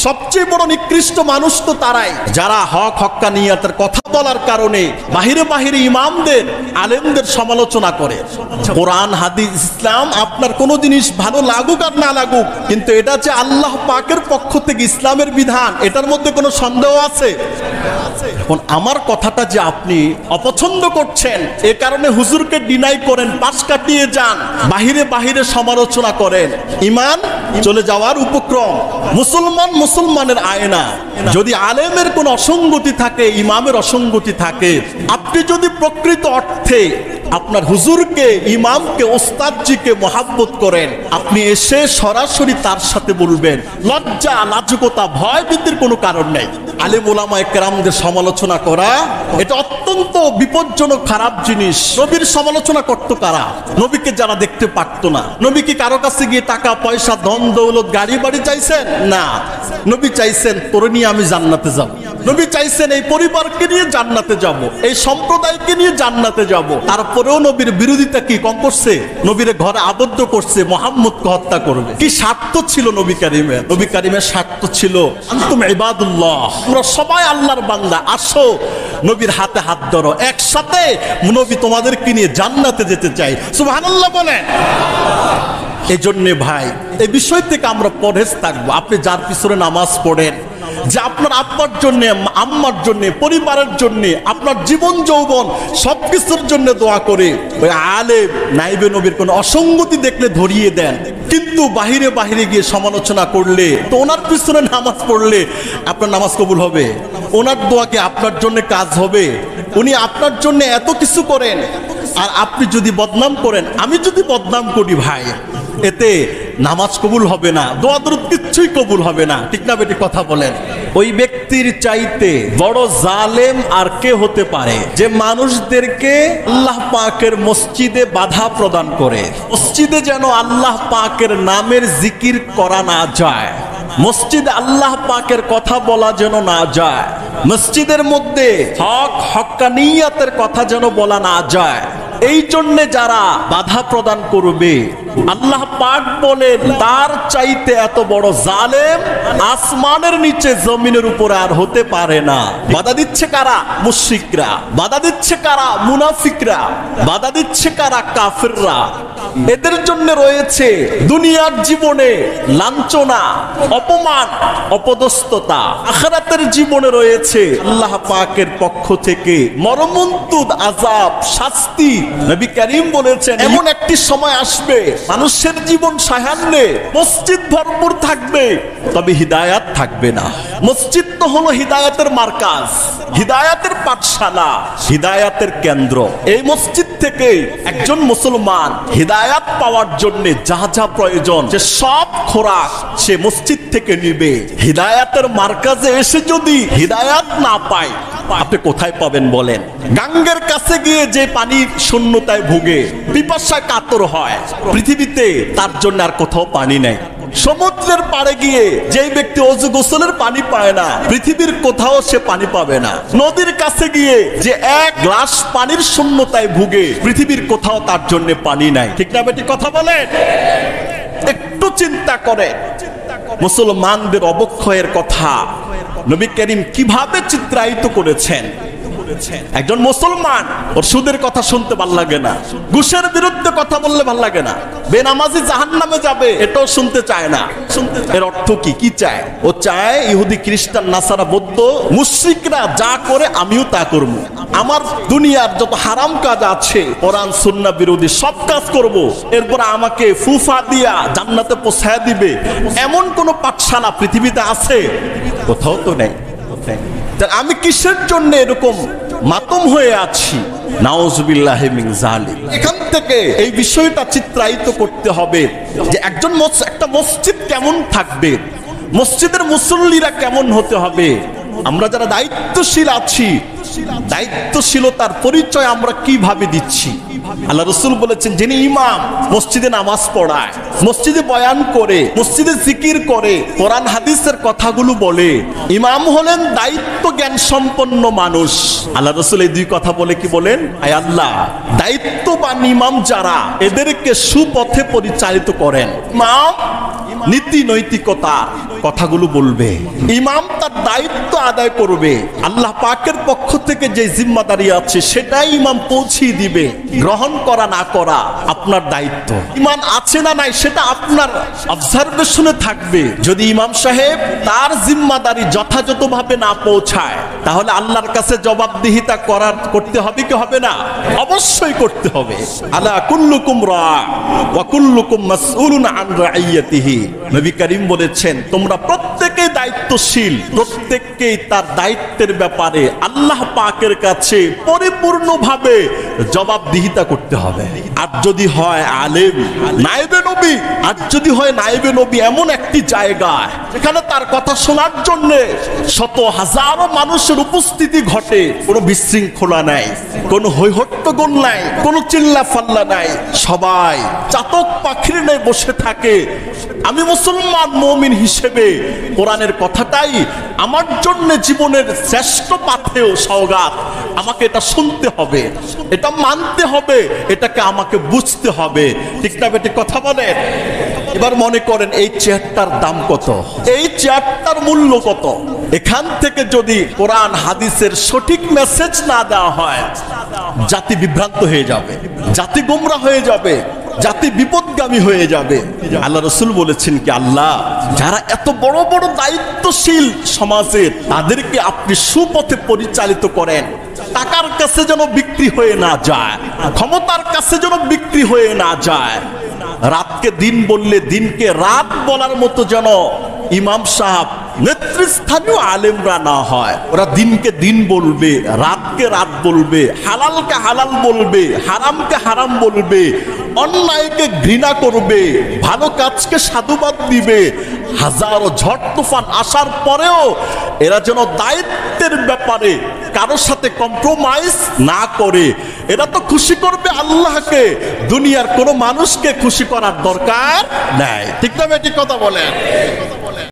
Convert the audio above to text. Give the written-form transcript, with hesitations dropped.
সবচেয়ে বড় নিকৃষ্ট মানুষ তো তারাই যারা হক হক্কানিয়াতের কথা বলার কারণে বাহিরে বাহিরে ইমামদের আলেমদের সমালোচনা করে। কোরআন হাদিস ইসলাম আপনার কোনো জিনিস ভালো লাগুক আর না লাগুক, কিন্তু এটা যে আল্লাহ পাকের পক্ষ থেকে ইসলামের বিধান, এটার মধ্যে কোনো সন্দেহ আছে? এখন আমার কথাটা যে আপনি অপছন্দ করছেন, এ কারণে হুজুরকে ডিনাই করেন, পাশ কাটিয়ে যান, বাহিরে বাহিরে সমালোচনা করেন, ঈমান চলে যাওয়ার উপক্রম। মুসলমান মুসলমানের আয়না। যদি আলেমের কোন অসঙ্গতি থাকে, ইমামের অসঙ্গতি থাকে, আপনি যদি প্রকৃত অর্থে আপনার হুজুরকে, ইমামকে, ওস্তাদজিকে মহাব্বত করেন, আপনি এসে সরাসরি তার সাথে বলবেন। লজ্জা, লাজুকতা, ভয় ভীতির কোনো কারণ নেই। আলেম ওলামায়ে কেরামদের সমালোচনা করা এটা অত্যন্ত বিপজ্জনক খারাপ জিনিস। নবীর সমালোচনা করতো কারা? নবীকে যারা দেখতে পারতো না। নবী কি কারো কাছে গিয়ে টাকা পয়সা, ধন দৌলত, গাড়ি বাড়ি চাইছেন? না। নবী চাইছেন তোরে নিয়ে আমি জান্নাতে যাব। নবী চাইছেন এই পরিবারকে নিয়ে জান্নাতে যাব, এই সম্প্রদায়কে নিয়ে জান্নাতে যাব। তারপরেও নবীর বিরোধিতা কি কম করছে? নবীরে ঘরে আবদ্ধ করছে, মুহাম্মদকে হত্যা করবে। কি স্বার্থ ছিল নবী কারীমের? নবী কারীমের স্বার্থ ছিল আনতুম ইবাদুল্লাহ, তোমরা সবাই আল্লাহর বান্দা, আসো নবীর হাতে হাত ধরো, একসাথে নবী তোমাদেরকে নিয়ে জান্নাতে যেতে চাই। সুবহানাল্লাহ বলেন। এই জন্য ভাই, এই বিষয় থেকে আমরা পরহেজ থাকবো। আপনি যার পিছনে নামাজ পড়েন, যে আপনার আব্বার জন্য, আম্মার জন্য, পরিবারের জন্য, আপনার জীবন যৌবন সবকিছুর জন্য দোয়া করে, ওই আলেম নাইবে নবীর কোন অসঙ্গতি দেখলে ধরিয়ে দেন, কিন্তু বাহিরে বাহিরে গিয়ে সমালোচনা করলে, তো ওনার পিছনে নামাজ পড়লে আপনার নামাজ কবুল হবে? ওনার দোয়া কি আপনার জন্য কাজ হবে? উনি আপনার জন্য এত কিছু করেন, আর আপনি যদি বদনাম করেন, আমি যদি বদনাম করি ভাই, এতে নামাজ কবুল হবে না, দোয়া দরুদ কিচ্ছুই কবুল হবে না। ঠিক না বেটি? কথা বলেন। ওই ব্যক্তির চাইতে বড় জালেম আর কে হতে পারে যে মানুষদেরকে আল্লাহ পাকের মসজিদে বাধা প্রদান করে? মসজিদে যেন আল্লাহ পাকের নামের জিকির করা না যায়, মসজিদে আল্লাহ পাকের কথা বলা যেন না যায়, মসজিদের মধ্যে হক হক্কানিয়াতের কথা যেন বলা না যায়, এই জন্য যারা বাধা প্রদান করবে, আল্লাহ পাক বলেন তার চাইতে এত বড় জালেম আসমানের নিচে জমিনের উপরে আর হতে পারে না। বাধা দিচ্ছে কারা? মুশরিকরা। বাধা দিচ্ছে কারা? মুনাফিকরা। বাধা দিচ্ছে কারা? কাফেররা। এদের জন্য রয়েছে দুনিয়ার জীবনে লাঞ্ছনা, অপমান, অপদস্থতা। আখিরাতের জীবনে রয়েছে আল্লাহ পাকের পক্ষ থেকে মর্মন্তুদ আযাব, শাস্তি। নবী করিম বলেছেন এমন একটি সময় আসবে মানুষের জীবন সায়ান্নে মসজিদ ভরপুর থাকবে, তবে হিদায়াত থাকবে না। মসজিদ তো হলো হিদায়াতের মার্কাজ, হিদায়াতের পাঠশালা, হিদায়াতের কেন্দ্র। এই মসজিদ থেকে একজন মুসলমান হিদায়াত পাওয়ার জন্য যা যা প্রয়োজন, সে সব খোরাক সে মসজিদ থেকে নিবে। হিদায়াতের মার্কাজে এসে যদি হিদায়াত না পায়, আপনি কোথায় পাবেন বলেন? গাঙ্গের কাছে গিয়ে যে পানির শূন্যতায় ভোগে, পিপাসায় কাতর হয়, পৃথিবীতে তার জন্য আর কোথাও পানি নেই। সমুদ্রের পাড়ে গিয়ে যে ব্যক্তি ওযু গোসলের পানি পায় না, পৃথিবীর কোথাও সে পানি পাবে না। নদীর কাছে গিয়ে যে এক গ্লাস পানির শূন্যতায় ভোগে, পৃথিবীর কোথাও তার জন্য পানি নাই। ঠিক না বেটি? কথা বলেন। একটু চিন্তা করে মুসলমানদের অবক্ষয়ের কথা নবী করিম কিভাবে চিত্রায়িত করেছেন। একজন মুসলমান, ওর সুদের কথা শুনতে ভাল লাগে না, ঘুষের বিরুদ্ধে কথা বললে ভাল লাগে না, বেনামাজি জাহান্নামে যাবে এটাও শুনতে চায় না। এর অর্থ কি? কি চায়? ও চায় ইহুদি, খ্রিস্টান, নাসারা, বৌদ্ধ, মুশরিকরা যা করে আমিও তা করব। আমার দুনিয়ার যত হারাম কাজ আছে, কোরআন সুন্নাহ বিরোধী সব কাজ করব, এরপর আমাকে ফুফা দিয়া জান্নাতে পৌঁছায় দিবে, এমন কোন পাঠশালা পৃথিবীতে আছে? কোথাও তো নেই। আমি কিসের জন্য এরকম মাতম হয়ে আছি? নাউজুবিল্লাহি মিন যালিক। এখান থেকে এই বিষয়টা চিত্রায়িত করতে হবে যে একটা মসজিদ কেমন থাকবে, মসজিদের মুসল্লিরা কেমন হতে হবে। আমরা যারা দায়িত্বশীল আছি, দায়িত্বশীলতার পরিচয় আমরা কিভাবে দিচ্ছি? আল্লাহ রাসূল বলেছেন, যিনি ইমাম মসজিদে নামাজ পড়ায়, মসজিদে বয়ান করে, মসজিদে জিকির করে, কোরআন হাদিসের কথাগুলো বলে, ইমাম হলেন দায়িত্ব জ্ঞান সম্পন্ন মানুষ। আল্লাহ রাসূল এই দুই কথা বলে কি বলেন? আয় আল্লাহ, দায়িত্ববান ইমাম যারা, এদেরকে সুপথে পরিচালিত করেন। ইমাম নীতি নৈতিকতা কথাগুলো বলবে, ইমাম তার দায়িত্ব আদায় করবে, আল্লাহ পাকের পক্ষ থেকে যে জিম্মাদারি আছে সেটাই ইমাম পৌঁছিয়ে দিবে। গ্রহণ করা না করা আপনার দায়িত্ব। ইমান আছে না নাই সেটা আপনার অবজারভেশনে থাকবে। যদি ইমাম সাহেব তার জিম্মাদারি যথাযথভাবে না পৌঁছায় তাহলে আল্লাহর কাছে জবাবদিহিতা করতে হবে কি হবে না? অবশ্যই করতে হবে। আলা কুল্লুকুম রা ওয়া কুল্লুকুম মাসউলুন আন রাইয়াতিহি। নবী করিম বলেছেন, তোমরা প্রত্যেকেই দায়িত্বশীল, প্রত্যেককেই তার দায়িত্বের ব্যাপারে আল্লাহ পাকের কাছে পরিপূর্ণভাবে জবাবদিহিতা করতে হবে। আর যদি হয় আলেম, নায়েবে নবী, আর যদি হয় নায়েবে নবী এমন একটি জায়গা যেখানে তার কথা শোনার জন্য শত হাজারো মানুষের উপস্থিতি ঘটে, কোনো বিশৃঙ্খলা নাই, কোনো হৈহট্টগোল নাই, কোনো চিল্লা ফাল্লা নাই, সবাই চাতক পাখির ন্যায় বসে থাকে, আমি মুসলমান মুমিন হিসেবে কোরআনের কথাটাই আমার জন্য জীবনের শ্রেষ্ঠ পাথেয় সওগাত, আমাকে এটা শুনতে হবে, এটা মানতে হবে, এটাকে আমাকে বুঝতে হবে। ঠিক না বেটি? কথা বলেন। এবার মনে করেন এই চেয়ারটার দাম কত, এই চেয়ারটার মূল্য কত? এখান থেকে যদি কোরআন হাদিসের সঠিক মেসেজ না দেওয়া হয়, জাতি বিভ্রান্ত হয়ে যাবে, জাতি গোমরা হয়ে যাবে, জাতি বিপদগামী হয়ে যাবে। আল্লাহ রাসূল বলেছেন কি, আল্লাহ যারা এত বড় বড় দায়িত্বশীল সমাজের, তাদেরকে আপনি সুপথে পরিচালিত করেন, টাকার কাছে যেন বিক্রি হয়ে না যায়, ক্ষমতার কাছে যেন বিক্রি হয়ে না যায়, রাতকে দিন বললে দিনকে রাত বলার মতো যেন ইমাম সাহেব নেতৃস্থানীয় আলেমরা না হয়। ওরা দিনকে দিন বলবে, রাতকে রাত বলবে, হালালকে হালাল বলবে, হারামকে হারাম বলবে, অন্যায়কে ঘৃণা করবে, ভালো কাজকে সাধুবাদ দিবে। হাজারো ঝড় তুফান আসার পরেও এরা যেন দায়িত্বের ব্যাপারে কারোর সাথে কম্প্রোমাইজ না করে। এরা তো খুশি করবে আল্লাহকে, দুনিয়ার কোনো মানুষকে খুশি করার দরকার নাই। ঠিক না বেটি? কথা বলেন।